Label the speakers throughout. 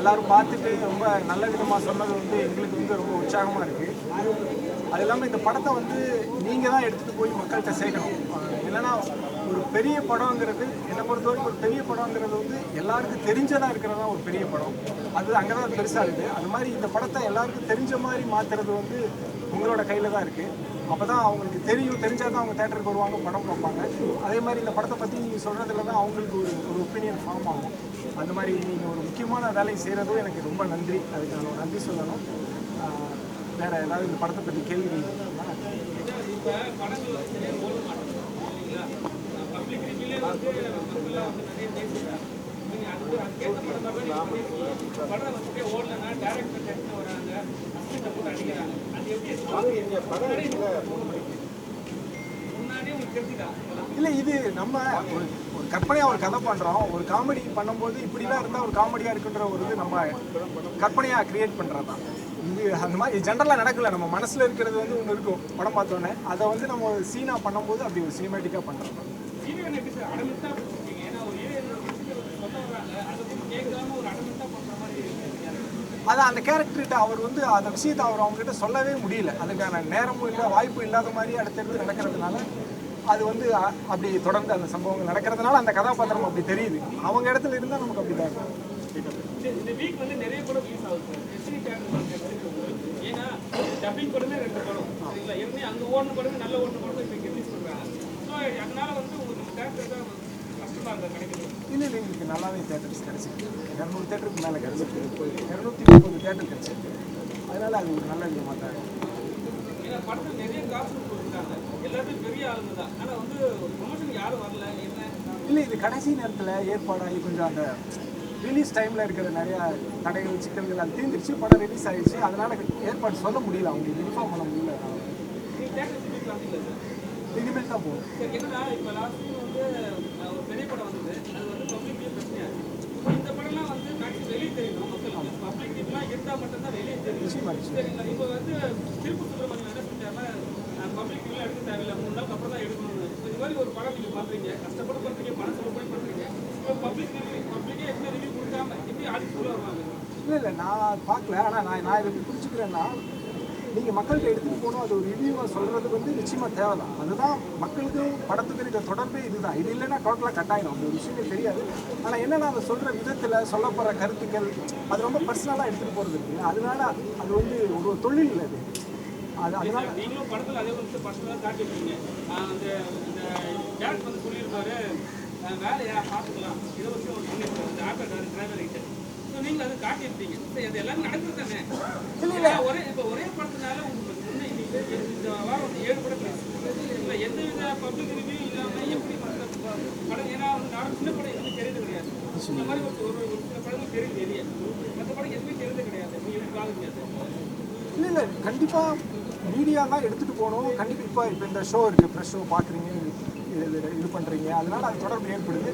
Speaker 1: எல்லோரும் பார்த்துட்டு ரொம்ப நல்ல விதமாக சொன்னது வந்து எங்களுக்கு வந்து ரொம்ப உற்சாகமாக இருக்குது. அது இல்லாமல் இந்த படத்தை வந்து நீங்கள் தான் எடுத்துகிட்டு போய் மக்கள்கிட்ட சேர்க்கணும். இல்லைன்னா ஒரு பெரிய படங்கிறது என்னை பொறுத்தவரைக்கும் ஒரு பெரிய படங்கிறது வந்து எல்லாருக்கும் தெரிஞ்சதாக இருக்கிறதா ஒரு பெரிய படம். அது அங்கே தான் பெருசாக இருக்குது. அது மாதிரி இந்த படத்தை எல்லாருக்கும் தெரிஞ்ச மாதிரி மாற்றுறது வந்து உங்களோட கையில் தான் இருக்குது. அப்போ தான் அவங்களுக்கு தெரிஞ்சால் தான் அவங்க தேட்டருக்கு வருவாங்க, படம் பார்ப்பாங்க. அதே மாதிரி இந்த படத்தை பற்றி நீங்கள் சொல்கிறதுல தான் அவங்களுக்கு ஒரு ஒப்பீனியன் ஃபார்ம் ஆகும். அந்த மாதிரி நீங்கள் ஒரு முக்கியமான வேலையை செய்கிறதும் எனக்கு ரொம்ப நன்றி. அதுக்கு நான் ஒரு நன்றி சொல்லணும். வேறு ஏதாவது இந்த படத்தை பற்றி கேள்வி இல்லை, இது நம்ம ஒரு கற்பனையாக ஒரு கதை பண்ணுறோம். ஒரு காமெடி பண்ணும்போது இப்படிலாம் இருந்தால் ஒரு காமெடியாக இருக்குன்ற ஒரு இது நம்ம கற்பனையாக க்ரியேட் பண்ணுறது தான். இது அந்த மாதிரி ஜென்ரலாக நடக்கல. நம்ம மனசில் இருக்கிறது வந்து ஒன்று இருக்கும் படம் பார்த்தோன்னே, அதை வந்து நம்ம சீனாக பண்ணும்போது அப்படி ஒரு சினிமேட்டிக்காக பண்ணுறோம். அது அந்த கேரக்டர்கிட்ட அவர் வந்து அந்த விஷயத்தை அவங்ககிட்ட சொல்லவே முடியல. அதுக்கான நேரமும் இல்லை, வாய்ப்பு இல்லாத மாதிரி அடுத்தடுத்து நடக்கிறதுனால அது வந்து அப்படி தொடர்ந்து அந்த சம்பவங்கள் நடக்கிறதுனால அந்த கதாபாத்திரம் அப்படி தெரியுது. அவங்க இடத்துல இருந்தால் நமக்கு அப்படி தான் இருக்கும்.
Speaker 2: இந்த வீக் வந்து நிறைய படம் ரிலீஸ் ஆகுது. ஏன்னா டப்பிங் படமே 2 படம் சரிங்களா, ஏற்கனவே அங்கே ஓடின படமே நல்ல ஓடின படம் இப்போ ரிலீஸ் பண்ணுறாங்க. ஸோ அதனால வந்து உங்களுக்கு தேட்டர் தான் கஷ்டமாக இருந்தால் கிடைக்குது.
Speaker 1: இல்லை, எங்களுக்கு நல்லாவே தேட்டர்ஸ் கிடச்சிருக்கு. 200 தேட்டருக்கு மேலே கிடச்சிருக்கு. 230 தேட்டர் கிடச்சிருக்கு. அதனால் அது ஒரு நல்ல விதமாக தான் இருக்கும்.
Speaker 2: ஏன்னா படத்தில் நிறைய காசு கொடுத்துருக்காங்க, எல்லாத்தையும் பெரிய ஆளுங்க தான். ஆனால் வந்து ப்ரொமோஷன் யாரும் வரல என்ன
Speaker 1: இல்லை, இது கடைசி நேரத்தில் ஏற்பாடாகி கொஞ்சம் அந்த ரிலீஸ் டைமில் இருக்கிற நிறையா தடைகள் சிக்கல்கள் அது தீர்ந்துருச்சு. படம் ரிலீஸ் ஆகிடுச்சு. அதனால் ஏற்பாடு சொல்ல முடியல, அவங்களுக்கு இன்ஃபார்ம் பண்ண முடியல. இனிமேல் தான் போகும்.
Speaker 2: சரி, என்னன்னா இப்போ லாஸ்ட் வந்து ஒரு பெரிய படம் வந்தது, அது வந்து பப்ளிக்லேயே பிரச்சனையாக இருக்குது. இந்த படம்லாம் வந்து மேக்ஸிமம் வெளியே தெரியணும் மக்களுக்கு. பப்ளிக் இப்பெல்லாம் இருந்தால் மட்டும்தான் வெளியே தெரியும். சரிங்களா, இப்போ வந்து திருப்பூர் சுப்பிரமணியம் என்ன செஞ்சாருன்னா பப்ளிக் டிவிலாம் எடுக்க தேவையில்லை, 3 நாளுக்கு அப்புறம் தான் எடுக்கணும்னு. இது மாதிரி ஒரு படம் நீங்கள் பண்ணுறீங்க, கஷ்டப்பட்டு பண்ணுறீங்க, பணம் செலவு பண்ணி பண்ணுறீங்க. இப்போ பப்ளிக்கே எப்படி ரிவ்யூ கொடுக்காம எப்படி ஆடிட்டுக்குள்ளே வருவாங்க?
Speaker 1: இல்லை, நான் பார்க்கல. ஆனால் நான் இதுக்கு புரிஞ்சுக்கிறேன்னா, நீங்கள் மக்கள்கிட்ட எடுத்துகிட்டு போகணும். அது ஒரு ரிவ்யூவாக சொல்கிறது வந்து நிச்சயமாக தேவை தான். அதுதான் மக்களுக்கும் படத்துக்கு இருக்கிற தொடர்பே இதுதான். இது இல்லைன்னா டோட்டலாக கட்டாயிடும். அந்த ஒரு விஷயமே தெரியாது. ஆனால் என்னென்னா அதை சொல்கிற விதத்தில் சொல்லப்படுற கருத்துக்கள் அது ரொம்ப பர்சனலாக எடுத்துகிட்டு போகிறது இருக்குது. அதனால அது வந்து ஒரு தொழில் இல்லை அது. அதனால
Speaker 2: நீங்களும் படத்தில் அதே வந்து பர்சனலாக காட்டியிருக்கீங்க. அந்த டேரக்டர் வந்து சொல்லியிருப்பாரு, வேலையா பார்த்துக்கலாம், இதை வச்சு ஒரு பண்ணியிருக்காரு இந்த ஆட்டோ டிரைவர் கிட்ட. ஸோ நீங்கள் அதை காட்டியிருப்பீங்க. அது எல்லாரும் நடக்குது தானே. ஒரே படத்தினால உங்களுக்கு இந்த வாரம் வந்து 7 படம் இல்லை, எந்தவித பப்ளிக் ரிவ்யூ இல்லாமல் எப்படி படம், ஏன்னா வந்து நான் சின்ன படம் எதுவுமே தெரியுது கிடையாது. இந்த மாதிரி ஒரு சில படங்கள் தெரியுது எரிய, மற்ற படம் எதுவுமே தெரியுது கிடையாது. நீங்கள் எப்படி பார்க்க முடியாது?
Speaker 1: இல்லை, கண்டிப்பாக மீடியா தான் எடுத்துகிட்டு போகணும். கண்டிப்பாக இப்போ இந்த ஷோ இருக்குது, ப்ரெஷ் ஷோ பார்க்குறீங்க, இது பண்ணுறீங்க, அதனால் அது தொடர்பு ஏற்படுது.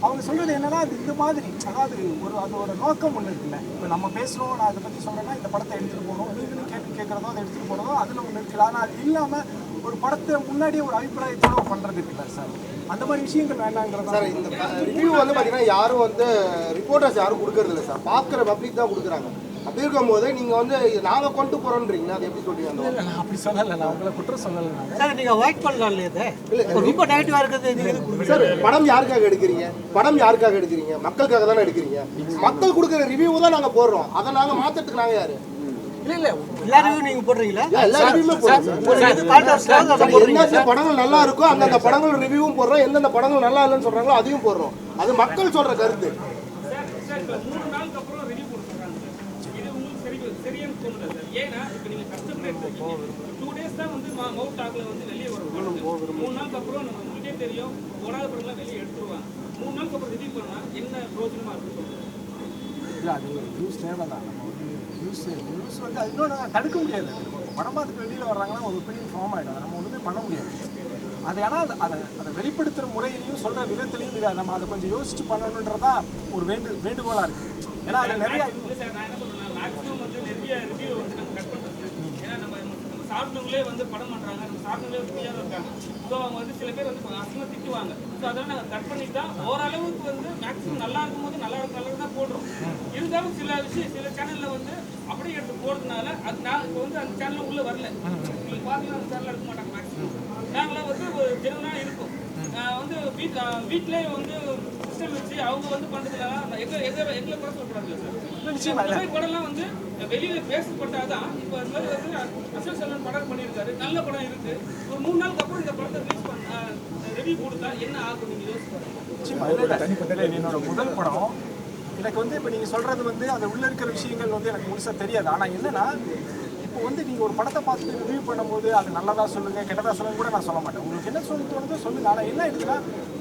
Speaker 1: அவங்க சொல்கிறது என்னென்னா அது இந்த மாதிரி, அதாவது அதோட நோக்கம் ஒன்று இருக்குல்ல. இப்போ நம்ம பேசுகிறோம், நான் அதை பற்றி சொல்கிறேன்னா இந்த படத்தை எடுத்துகிட்டு போகணும், நீங்களும் கேட்குறதோ அதை எடுத்துகிட்டு போகிறதோ அதில் ஒன்று இருக்குது. ஆனால் அது இல்லாமல் ஒரு படத்தை முன்னாடியே ஒரு அபிப்பிராயத்தோட பண்ணுறது இருக்குல்ல சார், அந்த மாதிரி விஷயங்கள் வேண்டாங்கிறது
Speaker 3: சார். இந்த ரிவ்யூ வந்து பார்த்தீங்கன்னா யாரும் வந்து ரிப்போர்ட்டர்ஸ் யாரும் கொடுக்கறது இல்லை சார், பார்க்குற பப்ளிக் தான் கொடுக்குறாங்க. அப்படி இருக்கும்போது நீங்கள் வந்து நாங்கள் கொண்டு போகிறோன்றீங்க, அது எப்படி சொல்றீங்க?
Speaker 1: நான் அப்படி சொல்லலை, நான் உங்களை குற்றம் சொல்லலை.
Speaker 4: சார் நீங்கள் ஒர்க் பண்ணலாம் இல்லையா? ரொம்ப நெகட்டிவாக இருக்குது
Speaker 3: சார். படம் யாருக்காக எடுக்கிறீங்க? படம் யாருக்காக எடுக்கிறீங்க? மக்களுக்காக தானே எடுக்கிறீங்க. மக்கள் கொடுக்குற ரிவ்யூ தான் நாங்கள் போடுறோம், அதை நாங்கள் மாற்றுறதுக்கு நாங்கள் யார்?
Speaker 4: இல்லை, எல்லா ரிவ்யூ நீங்கள் போடுறீங்களா?
Speaker 3: எல்லா ரிவ்யூமே எந்தெந்த படங்கள் நல்லா இருக்கோ அந்தந்த படங்கள் ரிவ்யூவும் போடுறோம், எந்தெந்த படங்கள் நல்லா இல்லைன்னு சொல்கிறாங்களோ அதையும் போடுறோம். அது மக்கள் சொல்கிற கருத்து.
Speaker 2: சரியான தோணுது சார். ஏன்னா இப்போ நீங்கள் கஷ்டப்பட்டு எடுத்துருக்கீங்க, 2 டேஸ் தான் வந்து மவுத் டாக்கில் வந்து வெளியே வரும். 3 நாளுக்கு அப்புறம் உங்களுக்கே தெரியும் ஓடாத படம்லாம் வெளியே எடுத்துருவாங்க. 3 நாளுக்கு அப்புறம் ரிவ்யூ பண்ணால் என்ன பிரோஜனமாக இருக்குன்னு சொல்லுங்கள்.
Speaker 1: இல்லை, அது ஒரு நியூஸ் தேவை தான். நம்ம வந்து நியூஸ் வந்து அது இன்னொன்று தடுக்க முடியாது. படம் பார்த்துட்டு வெளியில் வர்றாங்கன்னா ஒரு ஒப்பீனியன் ஃபார்ம் ஆகிடும், நம்ம ஒன்றுமே பண்ண முடியாது. அது ஆனால் அதை வெளிப்படுத்துகிற முறையிலையும் சொல்கிற விதத்துலையும் இதை நம்ம அதை கொஞ்சம் யோசிச்சு பண்ணணுன்றதான் ஒரு வேண்டுகோளாக இருக்குது. ஏன்னா அது நிறைய
Speaker 2: இல்லை சார், நான் என்ன சொல்கிறேன்னா மேக்ஸிமம் வந்து நிறைய ரிவ்யூ வந்து நம்ம கட் பண்ணுறது. ஏன்னா நம்ம வந்து சாப்பிட்டவங்களே வந்து படம் பண்ணுறாங்க, நம்ம சாப்பிட்டவங்களே ஃப்ரீயாக இருக்காங்க. ஸோ அவங்க வந்து சில பேர் வந்து அசிங்கமாக திட்டுவாங்க. ஸோ அதெல்லாம் நாங்கள் கட் பண்ணிட்டு தான் ஓரளவுக்கு வந்து மேக்ஸிமம் நல்லா இருக்கும்போது நல்லா தான் போடுறோம். இருந்தாலும் சில சேனலில் வந்து அப்படியே எடுத்து போகிறதுனால அது நான் இப்போ வந்து அந்த சேனலில் உள்ளே வரல. உங்களுக்கு பார்த்தீங்கன்னா அந்த சேனலில் இருக்க மாட்டாங்க மேக்ஸிமம். நாங்களாம் வந்து ஒரு ஜெனுவனாக இருக்கும். வந்து வீட்டிலே வந்து சிஸ்டம் வச்சு அவங்க வந்து பண்ணுறதுனால எங்களை கூட சொல்லக்கூடாது சார். படம்லாம் வந்து வெளியில பேசப்பட்டாதான். இப்போ அது மாதிரி வந்து அசோக் செல்வன் படம் பண்ணியிருக்காரு, நல்ல படம் இருக்கு. ஒரு 3 நாளுக்கு அப்புறம் இந்த படத்தை ரிலீஸ் பண்ண ரிவ்யூ கொடுத்தா என்ன ஆகும் நீங்க யோசிச்சு
Speaker 1: என்னோட முதல் படம் எனக்கு வந்து இப்போ நீங்கள் சொல்கிறது வந்து அது உள்ளே இருக்கிற விஷயங்கள் வந்து எனக்கு முழுசாக தெரியாது. ஆனால் என்னென்னா இப்போ வந்து நீங்கள் ஒரு படத்தை பார்த்துட்டு ரிவ்யூ பண்ணும்போது அது நல்லதாக சொல்லுங்கள் கெட்டதாக சொல்லுங்க கூட நான் சொல்ல மாட்டேன். உங்களுக்கு என்ன சொல்ல தோணுதோ சொல்லுங்கள். ஆனால் என்ன இருக்குன்னா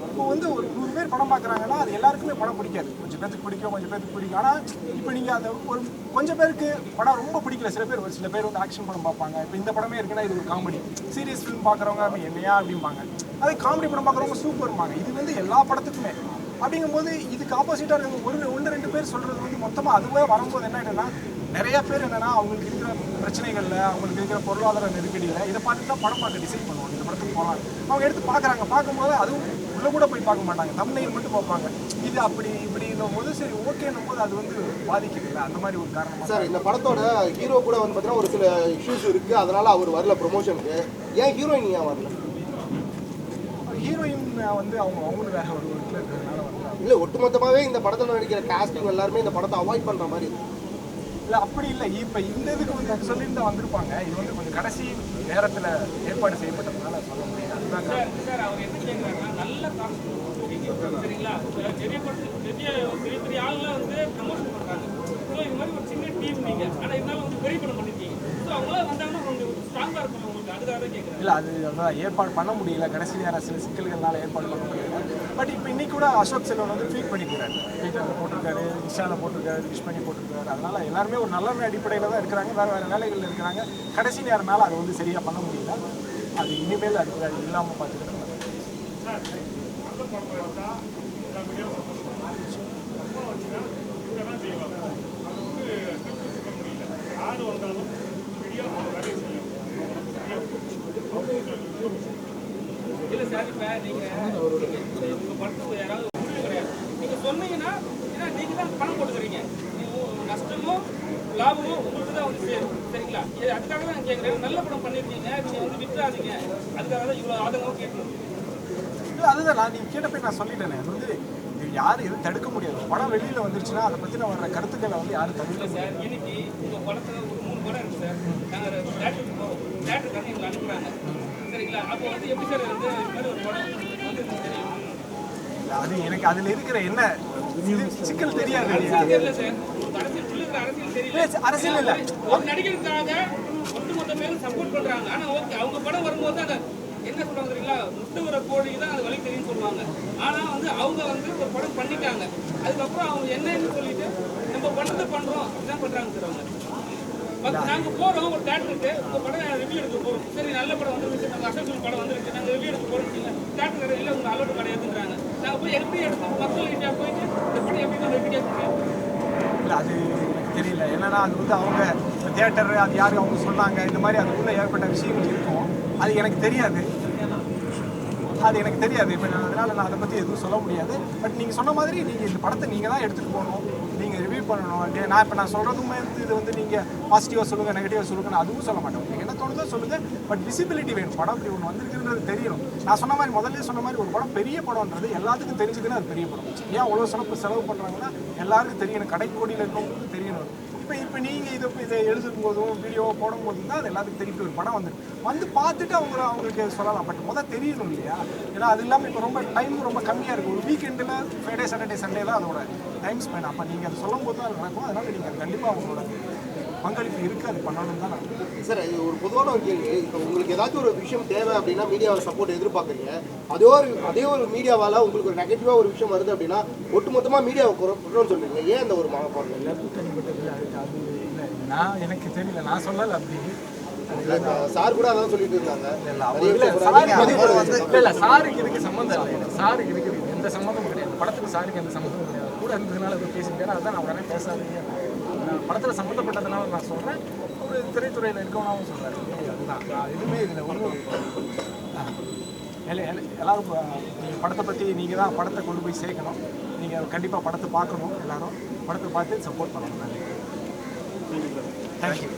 Speaker 1: இப்போ வந்து ஒரு 100 பேர் படம் பார்க்குறாங்கன்னா அது எல்லாருக்குமே படம் பிடிக்காது. கொஞ்சம் பேருக்கு பிடிக்கும், கொஞ்சம் பேருக்கு பிடிக்கும். ஆனால் இப்போ நீங்கள் அந்த ஒரு கொஞ்சம் பேருக்கு படம் ரொம்ப பிடிக்கல. சில பேர் வந்து ஆக்ஷன் படம் பார்ப்பாங்க. இப்போ இந்த படமே இருக்குன்னா இது ஒரு காமெடி சீரியஸ் ஃபிலிம் பார்க்குறவங்க என்னையா அப்படிம்பாங்க. அதே காமெடி படம் பார்க்குறவங்க சூப்பர்பாங்க. இது வந்து எல்லா படத்துக்குமே அப்படிங்கும்போது இதுக்கு ஆப்போசிட்டாக இருக்க 1-2 பேர் சொல்கிறது வந்து மொத்தமாக அதுவே வரும்போது என்ன ஆகிடுன்னா நிறைய பேர் என்னென்னா அவங்களுக்கு இருக்கிற பிரச்சனைகளில் அவங்களுக்கு இருக்கிற பொருளாதார நெருக்கடியில் இதை பார்த்து தான் படம் பார்க்க டிசைட் பண்ணுவாங்க. இந்த படத்துக்கு போகலாம் அவங்க எடுத்து பார்க்குறாங்க. பார்க்கும்போது அதுவும் உள்ளே கூட போய் பார்க்க மாட்டாங்க, தம்ப்நெயில் மட்டும் பார்ப்பாங்க. இது அப்படி இப்படின்னும் போது சரி ஓகேன்னும் போது அது வந்து பாதிக்குதுல்ல, அந்த மாதிரி ஒரு காரணம்.
Speaker 3: சார் இந்த படத்தோட ஹீரோ கூட வந்து பார்த்தீங்கன்னா ஒரு சில இஷ்யூஸ் இருக்குது, அதனால் அவர் வரல ப்ரொமோஷனுக்கு. ஏன் ஹீரோயின் ஏன் வரல?
Speaker 1: ஹீரோயின் வந்து அவங்களும் வேற ஒரு வீட்டில் இருக்கிறதுனால வந்து
Speaker 3: இல்லை ஒட்டுமொத்தமாகவே இந்த படத்தில் நடிக்கிற காஸ்டிங் எல்லாருமே இந்த படத்தை அவாய்ட் பண்ணுற மாதிரி இருக்குது.
Speaker 1: இல்லை அப்படி இல்லை. இப்போ இந்த இதுக்கு வந்து சொல்லிட்டு தான் வந்திருப்பாங்க. இது வந்து கொஞ்சம் கடைசி நேரத்தில் ஏற்பாடு செய்யப்பட்டதுனால சொல்ல முடியாது. அதுதான்
Speaker 2: சார் அவர் என்ன கேட்குறாங்கன்னா நல்ல சரிங்களா, பெரிய ஆளுலாம் வந்து ப்ரமோஷன் பண்ணுறாங்க. ஸோ இது மாதிரி ஒரு சின்ன டீம் நீங்கள், ஆனால் இருந்தாலும் வந்து பெரிய படம் பண்ணிருக்கீங்க. ஸோ அவங்களாம் வந்தாங்கன்னா கொஞ்சம் ஸ்ட்ராங்காக இருக்கும் உங்களுக்கு, அதுக்காக தான் கேட்குறேன்.
Speaker 1: இல்லை அதான் ஏற்பாடு பண்ண முடியல, கடைசி நேரம் சில சிக்கல்கள்னால ஏற்பாடு பண்ண முடியல. பட் இப்போ இன்னைக்கு கூட அசோக் செல்வன் வந்து ட்வீட் பண்ணிக்கிறாரு, ட்விட்டரில் போட்டிருக்காரு, இன்ஸ்டாவில் போட்டிருக்காரு, விஷ் பண்ணி போட்டிருக்காரு. அதனால எல்லாருமே ஒரு நல்ல அடிப்படையில் தான் இருக்கிறாங்க, வேறு வேலைகளில் இருக்கிறாங்க. கடைசி நேரம்னால அதை வந்து சரியாக பண்ண முடியல. அது இனிமேல் அது இல்லாமல் பார்த்துக்கிட்டு
Speaker 2: இல்லை சார், இப்போ நீங்கள் உங்கள் படத்துக்கு யாராவது முடிவு கிடையாது. நீங்கள் சொன்னீங்கன்னா ஏன்னா நீங்கள் தான் பணம் போட்டுக்கிறீங்க, நஷ்டமோ லாபமோ உங்களுக்கு தான் வந்து சேரும். சரிங்களா, இது அதுக்காக தான் நான் கேட்குறேன். நல்ல படம் பண்ணியிருக்கீங்க, நீங்கள் வந்து விட்டுறாதீங்க. அதுக்காக தான் இவ்வளோ ஆதங்கம் கேட்கணும்.
Speaker 1: இல்லை அதுதான் நீங்கள் கேட்டப்போ நான் சொல்லிட்டேனே. அது வந்து யாரும் எதுவும் தடுக்க முடியாது. படம் வெளியில் வந்துருச்சுன்னா அதை பற்றின வர்ற கருத்துக்களை வந்து யாரும் தடுக்கல
Speaker 2: சார். இன்னைக்கு உங்கள் படத்தில் ஒரு 3 படம் இருக்குது சார். நாங்கள் தேட்டருக்கு போகிறோம், தேட்டருக்காக எங்களை அனுப்புகிறாங்க. சரிங்களா, அப்போ வந்து எப்படி சார் வந்து இது மாதிரி ஒரு படம் வந்து தெரியும்?
Speaker 1: அது எனக்கு அதில் இருக்கிற என்ன சிக்கல் தெரியாது.
Speaker 2: தெரியல சார், அரசியல் உள்ளுக்கிற அரசியல் தெரியல.
Speaker 1: அரசியல் இல்லை,
Speaker 2: ஒரு நடிகருக்காக ஒட்டுமொத்த பேரும் சப்போர்ட் பண்ணுறாங்க. ஆனால் ஓகே, அவங்க படம் வரும்போது அந்த என்ன சொல்லுவாங்க தெரியுங்களா, முட்டை வர கோழிக்கு தான் அது வழி தெரியும்னு சொல்லுவாங்க. ஆனால் வந்து அவங்க வந்து ஒரு படம் பண்ணிட்டாங்க, அதுக்கப்புறம் அவங்க என்னன்னு சொல்லிட்டு நம்ம படத்தை பண்ணுறோம் இதுதான் பண்ணுறாங்க சார் அவங்க. நாங்கள் போகிறோம் ஒரு தேட்டருக்கு, உங்கள் படம் ரிவ்யூ எடுக்க போகிறோம். சரி நல்ல படம் வந்துருக்கு, நாங்கள் அசோக் படம் வந்துருக்கு, நாங்கள் ரிவ்யூ எடுக்க போகிறோம். தேட்டர் இல்லை உங்கள் அலோடு கிடையாதுன்றாங்க. நாங்கள் போய் எப்படி எடுத்து மக்கள்கிட்ட போயிட்டு இந்த படம் எப்படி நம்ம எப்படி கேட்குறோம்?
Speaker 1: இல்லை அது எனக்கு தெரியல. என்னன்னா அது வந்து அவங்க தியேட்டர் அது யார் அவங்க சொன்னாங்க, இந்த மாதிரி அதுக்குள்ளே ஏற்பட்ட விஷயங்கள் இருக்கும். அது எனக்கு தெரியாது. இப்போ அதனால் நான் அதை பற்றி எதுவும் சொல்ல முடியாது. பட் நீங்கள் சொன்ன மாதிரி நீங்கள் இந்த படத்தை நீங்கள் தான் எடுத்துகிட்டு போகணும், நீங்கள் ரிவ்யூ பண்ணணும். நான் சொல்கிறதுமே வந்து இது வந்து நீங்கள் பாசிட்டிவாக சொல்லுங்கள் நெகட்டிவாக சொல்லுங்கன்னு அதுவும் சொல்ல மாட்டேன். நீங்கள் என்ன தோணுதோ சொல்லுங்கள். பட் விசிபிலிட்டி வேணும். படம் இப்படி ஒன்று வந்திருக்குன்றது தெரியணும். நான் சொன்ன மாதிரி முதல்ல சொன்ன மாதிரி ஒரு படம் பெரிய படம்ன்றது எல்லாத்துக்கும் தெரிஞ்சுதுன்னா அது பெரிய படம். ஏன் அவ்வளோ செலவு பண்ணுறாங்கன்னா எல்லாருக்கும் தெரியணும், கடைக்கோடியில் இருக்கவங்களுக்கு தெரியணும். இப்போ நீங்கள் இதை எழுதும் போதும் வீடியோ போடும்போதும் தான் அது எல்லாத்துக்கும் தெரிவிட்டு ஒரு படம் வந்து பார்த்துட்டு அவங்களுக்கு சொல்லலாம். பட் முதல் தெரியணும் இல்லையா? ஏன்னா அது இல்லாமல் இப்போ ரொம்ப டைம் ரொம்ப கம்மியாக இருக்குது. ஒரு வீக்கெண்டில் ஃப்ரைடே சாட்டர்டே சண்டே தான் அதோட டைம் ஸ்பெண்ட். அப்போ நீங்கள் அதை சொல்லும் போது தான் அது நடக்கும். அதனால் நீங்கள் கண்டிப்பாக அவங்களோட பங்களிப்பு இருக்குது, அது பண்ணணும் தான் நான்.
Speaker 3: சார் இது ஒரு பொதுவான ஒரு கேள்வி. இப்போ உங்களுக்கு ஏதாச்சும் ஒரு விஷயம் தேவை அப்படின்னா மீடியாவை சப்போர்ட் எதிர்பார்க்குறீங்க. அதே ஒரு மீடியாவால் உங்களுக்கு ஒரு நெகட்டிவாக ஒரு விஷயம் வருது அப்படின்னா ஒட்டுமொத்தமாக மீடியாவை குறோன்னு சொல்லுவீங்க. ஏன் இந்த ஒரு மனப்பான்மை?
Speaker 1: நான் எனக்கு தெரியல, நான் சொல்லலை அப்படி.
Speaker 3: சார் கூட அதான் சொல்லிட்டு இருந்தாங்க.
Speaker 1: இல்லை சாருக்கு இதுக்கு சம்மந்தம் இல்லை. சாருக்கு இருக்குது எந்த சம்மந்தமும் கிடையாது. படத்துக்கு சாருக்கு எந்த சம்மந்தமும் கிடையாது. கூட இருந்ததுனால பேசியிருக்காரு. அதுதான் நான் உடனே பேசாதீங்க படத்தில் சம்மந்தப்பட்டதுனால நான் சொல்கிறேன், ஒரு திரைத்துறையில் இருக்கவனாவும் சொல்கிறேன். அதுதான் நான் எதுவுமே இதில் ஒன்றும் எல்லாரும் நீங்கள் படத்தை பற்றி நீங்கள் தான் படத்தை கொண்டு போய் சேர்க்கணும். நீங்கள் கண்டிப்பாக படத்தை பார்க்கணும், எல்லாரும் படத்தை பார்த்து சப்போர்ட் பண்ணணும். நன்றி, தேங்க்யூ.